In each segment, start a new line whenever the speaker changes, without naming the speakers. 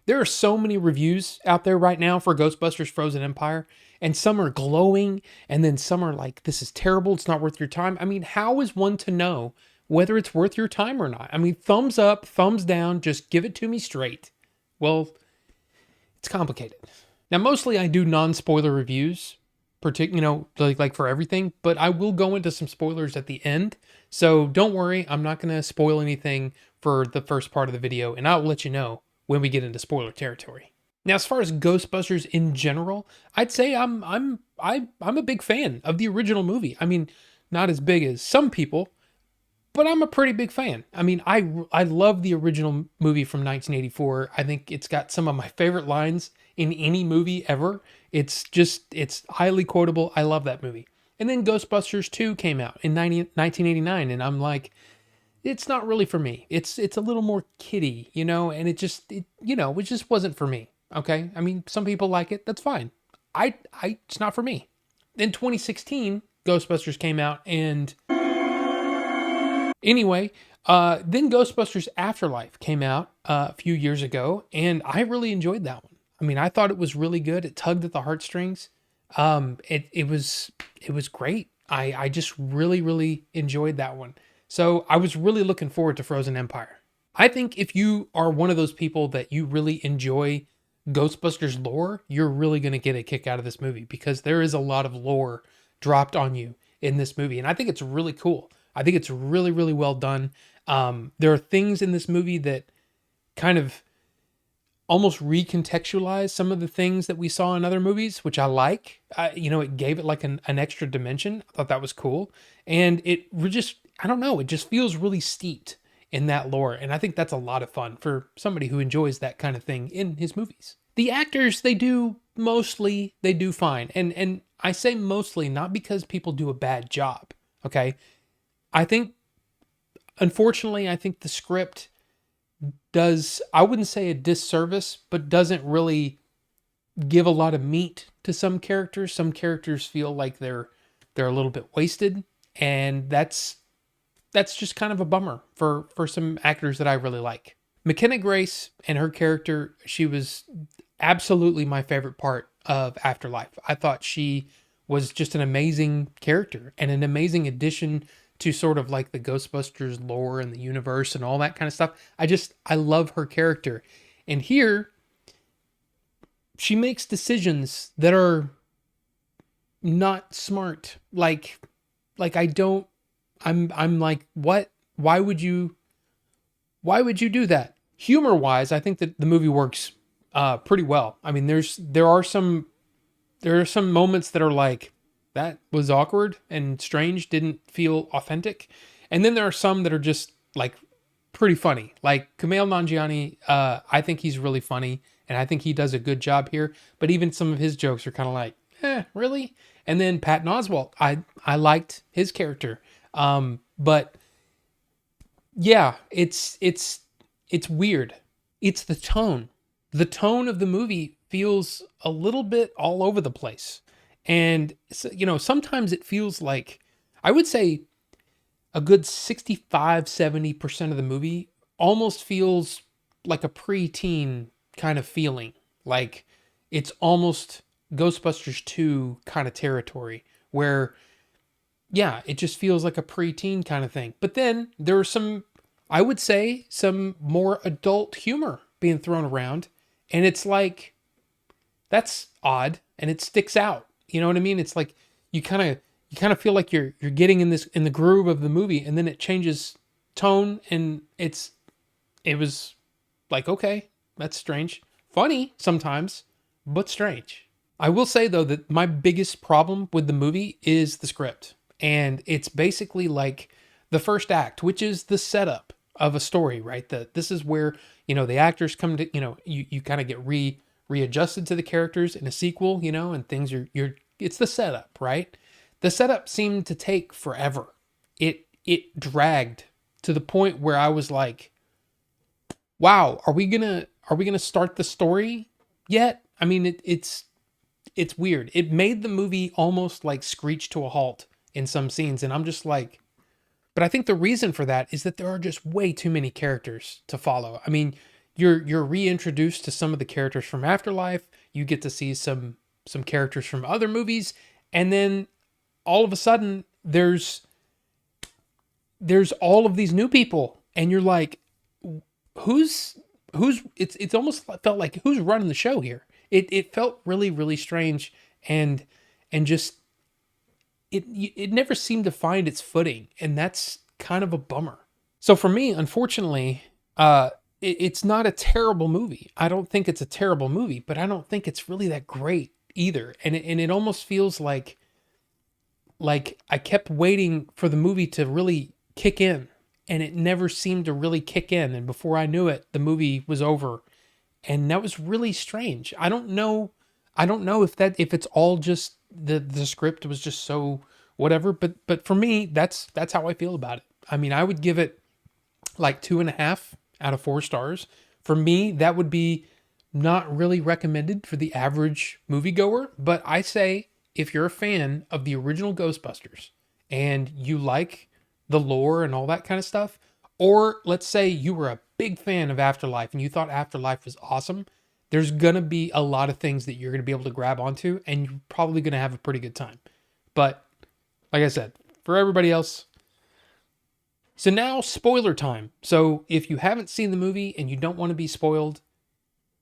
There are so many reviews out there right now for Ghostbusters Frozen Empire, and some are glowing, and then some are like, this is terrible, it's not worth your time. I mean, how is one to know whether it's worth your time or not? I mean, thumbs up, thumbs down, just give it to me straight. Well, it's complicated. Now, mostly I do non-spoiler reviews, like for everything, but I will go into some spoilers at the end. So don't worry, I'm not going to spoil anything for the first part of the video, and I'll let you know when we get into spoiler territory. Now, as far as Ghostbusters in general, I'd say I'm a big fan of the original movie. I mean, not as big as some people, but I'm a pretty big fan. I mean, I love the original movie from 1984. I think it's got some of my favorite lines in any movie ever. It's highly quotable. I love that movie. And then Ghostbusters 2 came out in 1989, and I'm like, it's not really for me. It's a little more kiddie, and it just wasn't for me. Okay? I mean, some people like it. That's fine. It's not for me. In 2016, Ghostbusters came out, and anyway, then Ghostbusters Afterlife came out a few years ago, and I really enjoyed that one. I mean, I thought it was really good. It tugged at the heartstrings. It was great. I just really, really enjoyed that one. So I was really looking forward to Frozen Empire. I think if you are one of those people that you really enjoy Ghostbusters lore, you're really going to get a kick out of this movie because there is a lot of lore dropped on you in this movie. And I think it's really cool. I think it's really, really well done. There are things in this movie that kind of almost recontextualize some of the things that we saw in other movies, which I like. It gave it like an extra dimension. I thought that was cool. And I don't know, it just feels really steeped in that lore. And I think that's a lot of fun for somebody who enjoys that kind of thing in his movies. The actors, they do fine. And I say mostly not because people do a bad job. Okay. Unfortunately, I think the script does, I wouldn't say a disservice, but doesn't really give a lot of meat to some characters. Some characters feel like they're a little bit wasted, and that's just kind of a bummer for some actors that I really like. McKenna Grace and her character, she was absolutely my favorite part of Afterlife. I thought she was just an amazing character and an amazing addition to sort of like the Ghostbusters lore and the universe and all that kind of stuff. I love her character. And here, she makes decisions that are not smart. I'm like, what? Why would you do that? Humor wise, I think that the movie works pretty well. I mean, there are some moments that are like, that was awkward and strange, didn't feel authentic. And then there are some that are just like pretty funny. Like Kumail Nanjiani, I think he's really funny and I think he does a good job here. But even some of his jokes are kind of like, really? And then Patton Oswalt, I liked his character. But yeah, it's weird. It's the tone. The tone of the movie feels a little bit all over the place. And, sometimes it feels like, I would say a good 65-70% of the movie almost feels like a preteen kind of feeling. Like it's almost Ghostbusters 2 kind of territory where, yeah, it just feels like a preteen kind of thing. But then there are I would say, some more adult humor being thrown around. And it's like, that's odd and it sticks out. You know what I mean? It's like you kind of feel like you're getting in the groove of the movie, and then it changes tone, and it was like, okay, that's strange, funny sometimes, but strange. I will say though that my biggest problem with the movie is the script, and it's basically like the first act, which is the setup of a story, right? This is where the actors come to you kind of get readjusted to the characters in a sequel, and things it's the setup, right? The setup seemed to take forever. It dragged to the point where I was like, wow, are we gonna start the story yet? I mean, it's weird. It made the movie almost like screech to a halt in some scenes, and I'm just like, but I think the reason for that is that there are just way too many characters to follow. I mean, you're reintroduced to some of the characters from Afterlife. You get to see some characters from other movies, and then all of a sudden there's all of these new people, and you're like, who's it's almost felt like who's running the show here. It felt really really strange, and just it never seemed to find its footing, and that's kind of a bummer. So for me, unfortunately, it's not a terrible movie. I don't think it's a terrible movie, but I don't think it's really that great either. And it almost feels like I kept waiting for the movie to really kick in, and it never seemed to really kick in. And before I knew it, the movie was over, and that was really strange. I don't know. I don't know if it's all just the script was just so whatever. But for me, that's how I feel about it. I mean, I would give it like 2.5 out of 4 stars. For me, that would be not really recommended for the average moviegoer. But I say, if you're a fan of the original Ghostbusters and you like the lore and all that kind of stuff, or let's say you were a big fan of Afterlife and you thought Afterlife was awesome, there's going to be a lot of things that you're going to be able to grab onto, and you're probably going to have a pretty good time. But like I said, for everybody else. So now, spoiler time. So if you haven't seen the movie and you don't want to be spoiled,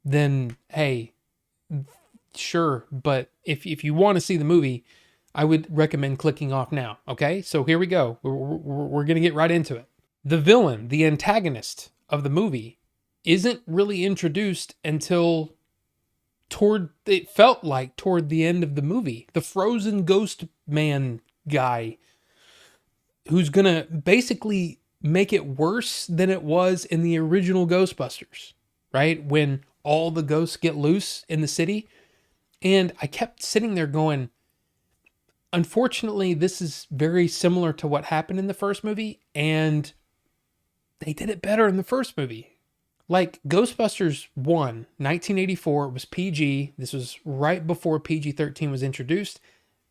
then hey, sure. But if you want to see the movie, I would recommend clicking off now. Okay, so here we go. We're going to get right into it. The villain, the antagonist of the movie, isn't really introduced until it felt like toward the end of the movie. The frozen ghost man guy who's going to basically make it worse than it was in the original Ghostbusters, right? When all the ghosts get loose in the city. And I kept sitting there going, unfortunately, this is very similar to what happened in the first movie, and they did it better in the first movie. Like Ghostbusters 1, 1984, it was PG. This was right before PG-13 was introduced.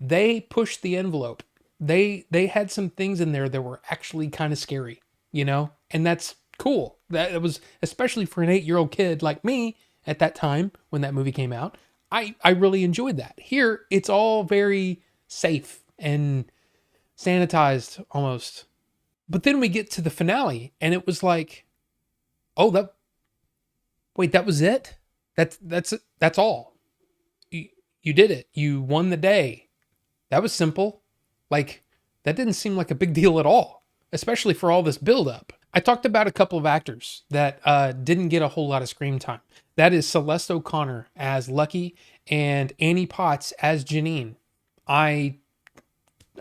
They pushed the envelope. They had some things in there that were actually kind of scary, you know? And that's cool. That was, especially for an 8-year-old kid like me at that time when that movie came out, I really enjoyed that. Here, it's all very safe and sanitized almost. But then we get to the finale, and it was like, oh, that was it? That's all. You did it. You won the day. That was simple. Like, that didn't seem like a big deal at all, especially for all this buildup. I talked about a couple of actors that didn't get a whole lot of screen time. That is Celeste O'Connor as Lucky and Annie Potts as Janine. I'm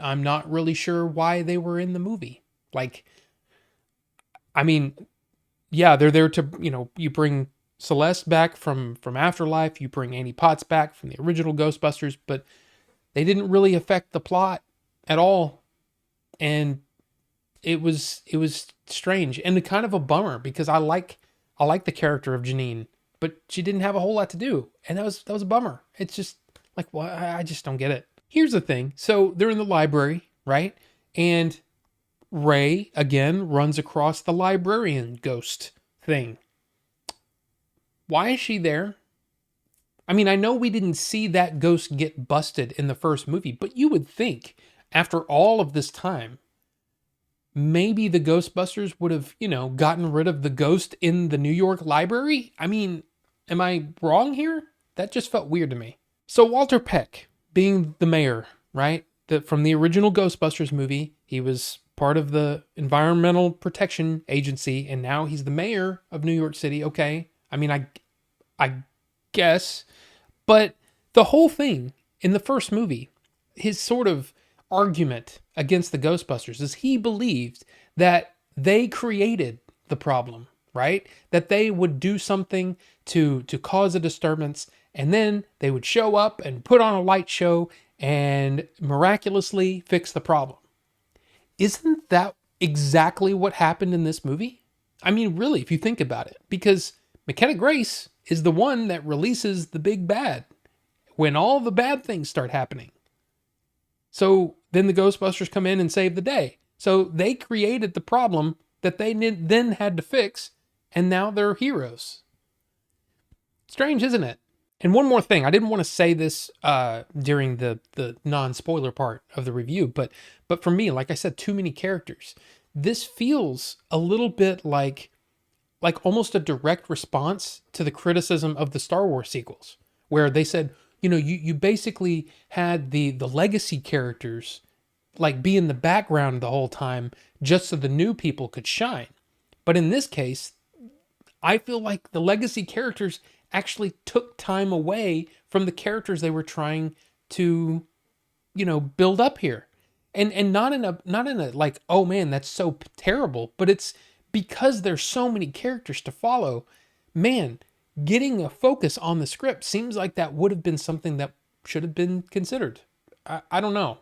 not really sure why they were in the movie. Like, I mean, yeah, they're there to, you bring Celeste back from Afterlife, you bring Annie Potts back from the original Ghostbusters, but they didn't really affect the plot at all. And it was strange and kind of a bummer, because I like the character of Janine, but she didn't have a whole lot to do, and that was a bummer. It's just like, well, I just don't get it. Here's the thing. So they're in the library, right? And Ray again runs across the librarian ghost thing. Why is she there? I mean, I know we didn't see that ghost get busted in the first movie, but you would think after all of this time, maybe the Ghostbusters would have, gotten rid of the ghost in the New York library. I mean, am I wrong here? That just felt weird to me. So Walter Peck, being the mayor, right? From the original Ghostbusters movie, he was part of the Environmental Protection Agency, and now he's the mayor of New York City. Okay. I mean, I guess. But the whole thing in the first movie, his sort of argument against the Ghostbusters is he believed that they created the problem, right? That they would do something to cause a disturbance, and then they would show up and put on a light show and miraculously fix the problem. Isn't that exactly what happened in this movie? I mean, really, if you think about it, because McKenna Grace is the one that releases the big bad when all the bad things start happening. So then the Ghostbusters come in and save the day. So they created the problem that they then had to fix, and now they're heroes. Strange, isn't it? And one more thing, I didn't want to say this during the non-spoiler part of the review, but for me, like I said, too many characters. This feels a little bit like almost a direct response to the criticism of the Star Wars sequels, where they said, you basically had the legacy characters like be in the background the whole time just so the new people could shine. But in this case, I feel like the legacy characters actually took time away from the characters they were trying to, build up here. And not in a like, oh man, that's so terrible, but it's because there's so many characters to follow. Man, getting a focus on the script seems like that would have been something that should have been considered. I don't know.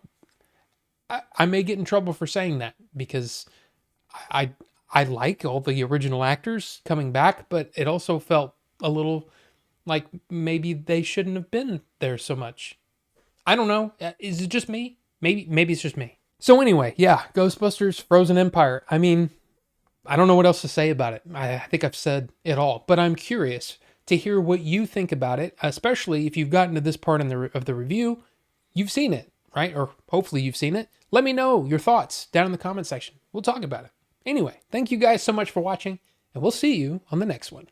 I may get in trouble for saying that because I I like all the original actors coming back, but it also felt a little like maybe they shouldn't have been there so much. I don't know. Is it just me? Maybe it's just me. So anyway, yeah, Ghostbusters Frozen Empire. I mean, I don't know what else to say about it. I think I've said it all, but I'm curious to hear what you think about it, especially if you've gotten to this part of the review. You've seen it, right? Or hopefully you've seen it. Let me know your thoughts down in the comment section. We'll talk about it. Anyway, thank you guys so much for watching, and we'll see you on the next one.